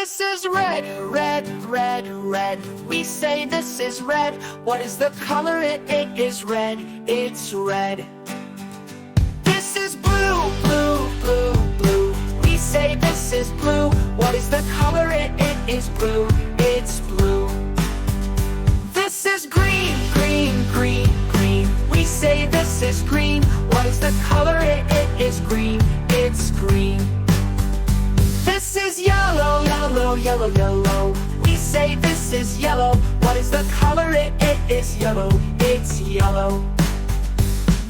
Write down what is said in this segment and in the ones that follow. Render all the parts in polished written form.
This is red, red, red, red. We say this is red. What is the color? It is red. It's red. This is blue, blue, blue, blue. We say this is blue. What is the color? It is blue. It's blue. This is green, green, green, green. We say this is green. What is the color? It is green. It's green. This is yellow, yellow, yellow, yellow. We say this is yellow. What is the color? It is yellow. It's yellow.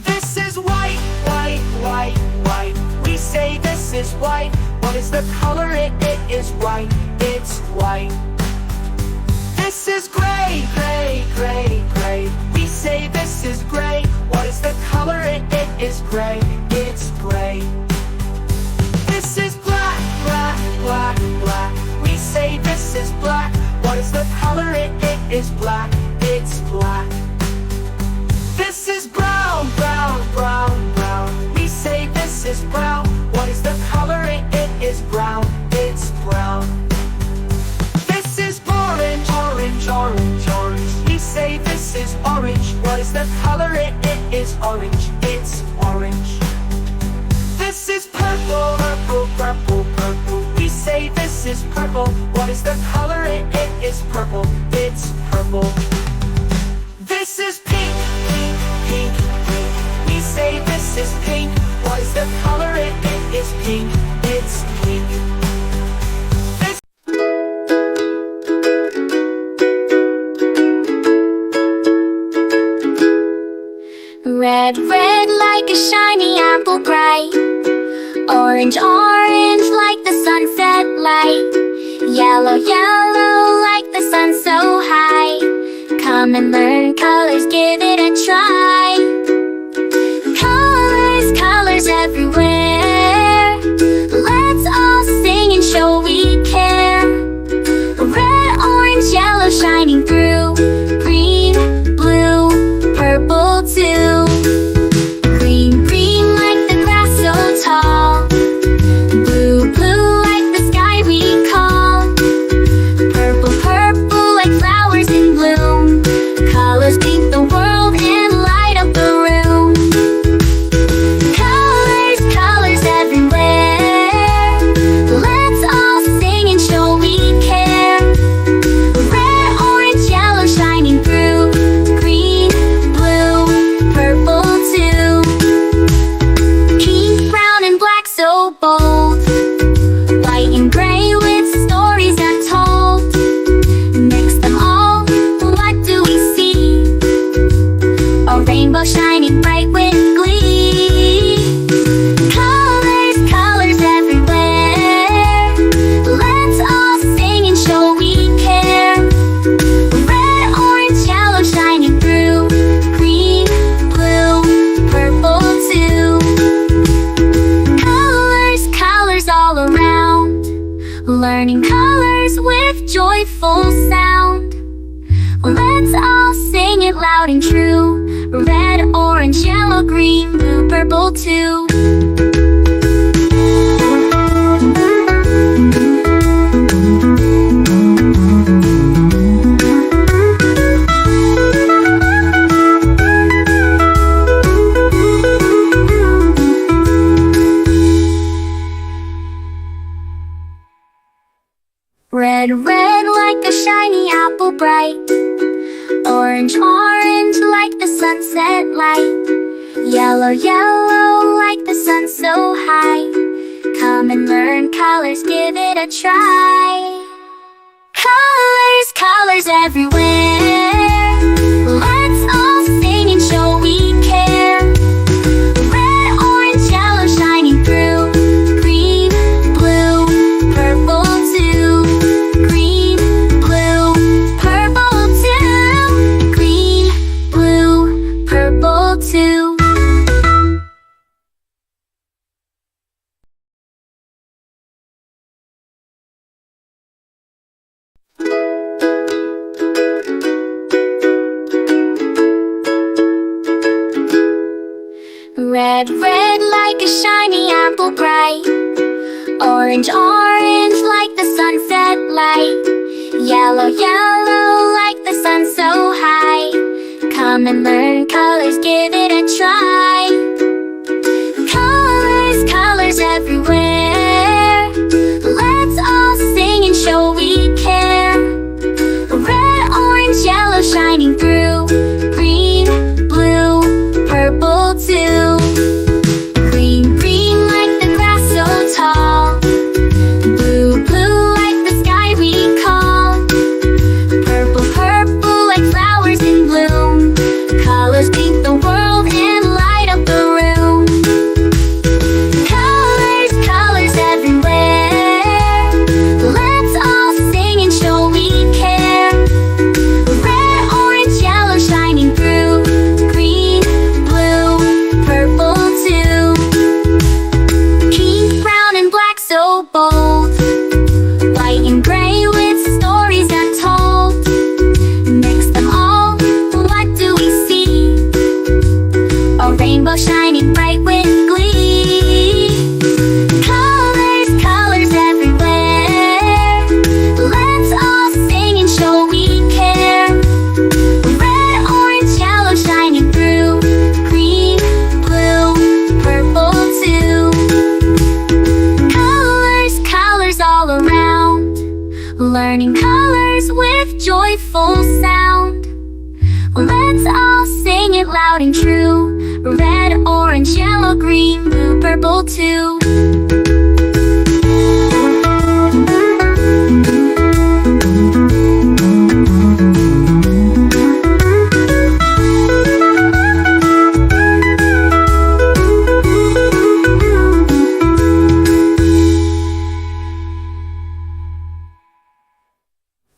This is white, white, white, white. We say this is white. What is the color? It is white. It's white. This is gray, gray, gray, gray. We say this is gray. What is the color? It is gray. It's gray. This is black, black, black, black. We say this is black. What is the color? It is black. It's black. This is brown, brown, brown, brown. We say this is brown. What is the color? It is brown. It's brown. This is orange, orange, orange, orange. We say this is orange. What is the color? It is orange. It's orange. This is purple, purple, purple, purple. We say this is purple. What is the color? It is purple. It's purple. This is pink, pink, pink, pink. We say this is pink. What is the color? It is pink. It's pink. Red, red like a shiny apple bright. Orange, orange like the sunset light. Yellow, yellow like the sun so high. Come and learn colors, give it a try. Colors, colors everywhere. Let's all sing and show we care. Red, orange, yellow shining through. Green, blue, purple too. Green, green like the grass so tall. Blue, blue like the sky we call. Purple, purple like flowers in bloom. Colors paint the world and light up the room. Colors, colors everywhere. Let's all sing and show we care. Red, orange, yellow shining through. Green, blue, purple too. Pink, brown and black so bold. White and gray with stories untold. Mix them all, what do we see? A rainbow shining bright with glee. Colors, colors everywhere. Let's all sing and show we care. Red, orange, yellow shining through. Green, blue, purple too. Colors, colors all around. Learning colors with joyful sound. Let's all sing it loud and true. Red, orange, yellow, green, blue, purple too. Red, red like a shiny apple bright. Orange, orange like the sunset light. Yellow, yellow like the sun so high. Come and learn colors, give it a try. Colors, colors everywhere. Let's all sing and show we care. Red, orange, yellow shining through. Green, blue, purple too. Green, blue, purple too. Green, blue, purple too. Red, red like a shiny apple bright. Orange, orange like the sunset bright. Yellow, yellow, like the sun so high. Come and learn colors, give it a try. Colors, colors everywhere. Let's all sing and show we care. Red, orange, yellow shining through. Green, blue, purple too. Green, green like the grass so tall. Blue, blue like the sky we call. Purple, purple like flowers in bloom. Colors paint the world and light up the room. Colors, colors everywhere. Let's all sing and show we care. Red, orange, yellow shining through. Green, blue, purple too. Pink, brown and black so bold. White and gray with stories untold. Mix them all, what do we see? A rainbow shining bright with glee. Colors, colors everywhere. Let's all sing and show we care. Red, orange, yellow shining through. Green, blue, purple too. Colors, colors all around. Learning colors with joyful sound. Let's all sing it loud and true. Red, orange, yellow, green, blue, purple too.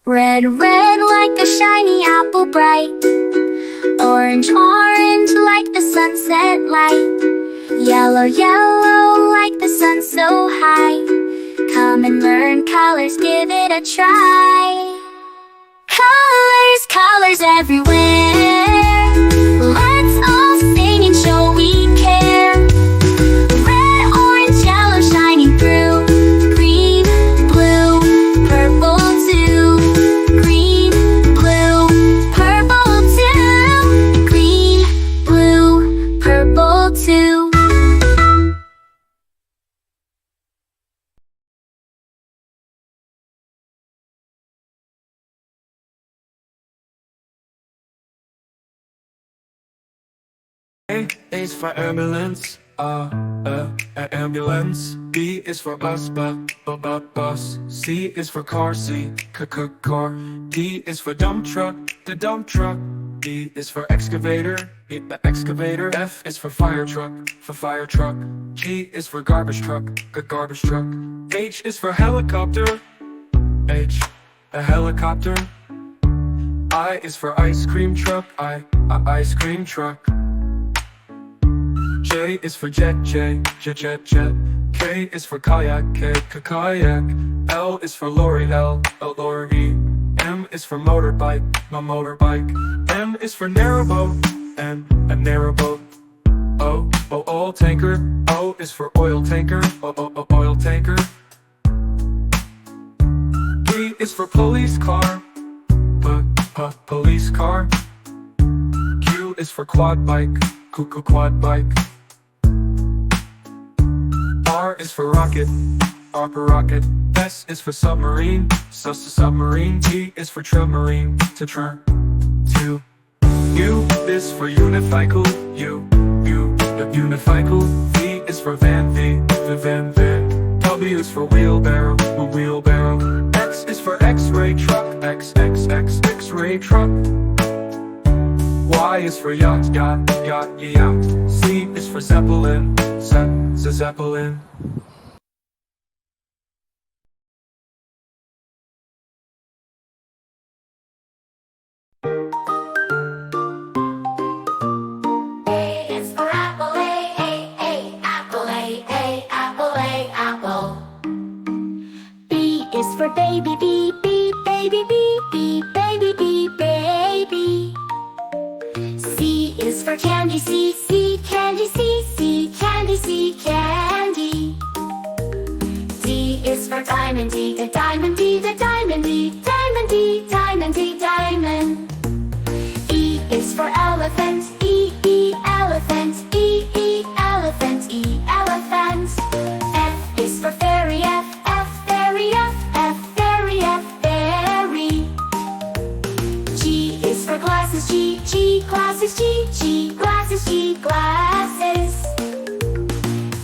Red, red like a shiny apple bright. Orange, orange like the sunset light. Yellow, yellow like the sun so high. Come and learn colors, give it a try. Colors, colors everywhere. Let's all sing and show we care. Red, orange, yellow shining through. Green, blue, purple too. Green, blue, purple too. Green, blue, purple too. A is for ambulance, ambulance. B is for bus, bus. C is for car, car. D is for dump truck, the dump truck. E is for excavator, the excavator. F is for fire truck, G is for garbage truck, garbage truck. H is for helicopter, a helicopter. I is for ice cream truck, ice cream truck. J is for jet, jet. K is for kayak, kayak. L is for lorry, lorry. M is for motorbike, motorbike. N is for narrowboat, a narrowboat. O, oil tanker. O is for oil tanker, oil tanker. P is for police car, police car. Q is for quad bike, quad bike. R is for rocket, rocket. S is for submarine, submarine. T is for submarine, to. U is for unicycle, unicycle. V is for van, van. W is for wheelbarrow, wheelbarrow. X is for X-ray truck, X-ray truck. Y is for yacht, yacht. Z is for zeppelin, zeppelin. A is for apple, apple, apple. B is for baby, baby, baby. C is for candy, candy. D is for diamond, the diamond. glasses, G, glasses, G, glasses.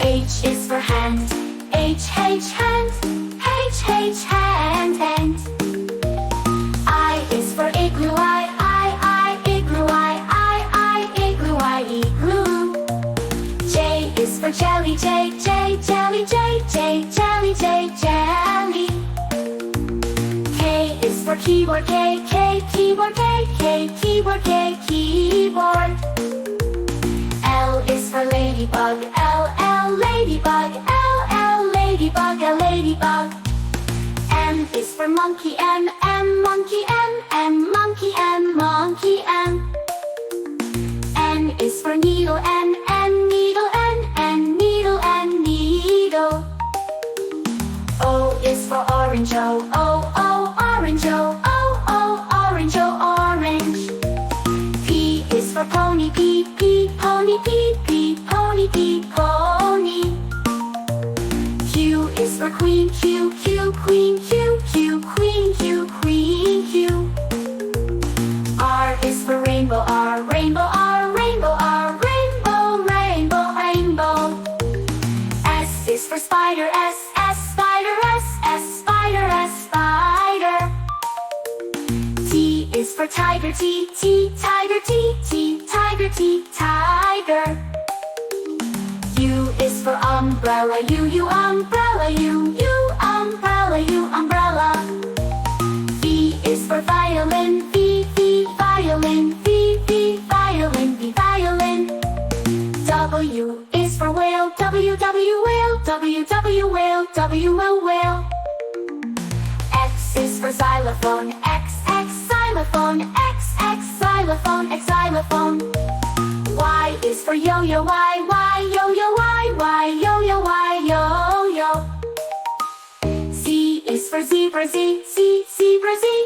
H is for hand, H, hand, H, hand. I is for igloo, I, igloo, I, igloo, I, igloo. J is for jelly, J, jelly, jelly, jelly. K is for keyboard, K, keyboard, K, keyboard, keyboard. L is for ladybug, L, ladybug, L, ladybug, ladybug. M is for monkey, M, monkey, M, monkey, monkey, M. N is for needle, N, needle, N, needle, needle. O is for orange, O, orange, O, orange, orange. P is for pony, P, pony, P, pony, pony. Q is for queen, Q, queen, Q, queen, Q. R is for rainbow, R, rainbow, rainbow, rainbow. S is for spider, S, spider, S, spider. T is for tiger, T, tiger, T, tiger. U is for umbrella, U, umbrella, U, umbrella, umbrella. V is for violin, V, violin, V, violin, violin. W is for whale, W, whale, W, whale, whale. X is for xylophone, X, xylophone, X, xylophone, xylophone. Y is for yo-yo, Y, yo-yo, Y, yo-yo. Z is for zebra, Z, zebra, Z,